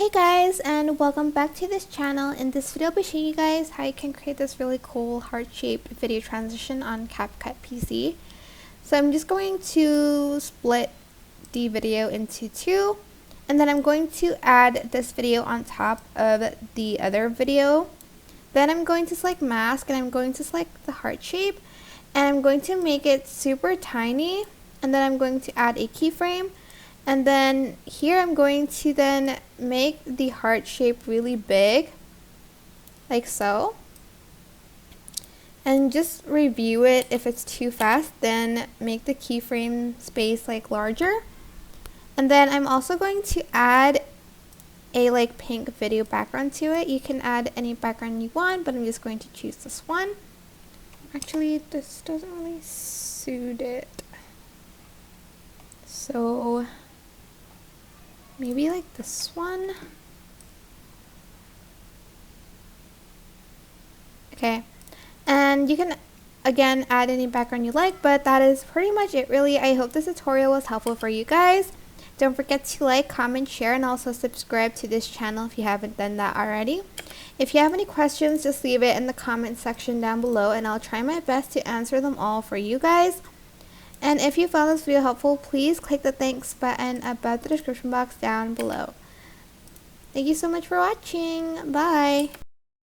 Hey guys, and welcome back to this channel. In this video I'll be showing you guys how you can create this really cool heart-shaped video transition on CapCut PC. So I'm just going to split the video into two, and then I'm going to add this video on top of the other video. Then I'm going to select mask, and I'm going to select the heart shape, and I'm going to make it super tiny, and then I'm going to add a keyframe. And then here I'm going to then make the heart shape really big, like so. And just review it. If it's too fast, then make the keyframe space like larger. And then I'm also going to add a like pink video background to it. You can add any background you want, but I'm just going to choose this one. Actually, this doesn't really suit it. So maybe like this one. Okay, and you can again add any background you like, but that is pretty much it really. I hope this tutorial was helpful for you guys. Don't forget to like, comment, share, and also subscribe to this channel if you haven't done that already. If you have any questions, just leave it in the comment section down below, and I'll try my best to answer them all for you guys. And if you found this video helpful, please click the thanks button above the description box down below. Thank you so much for watching. Bye!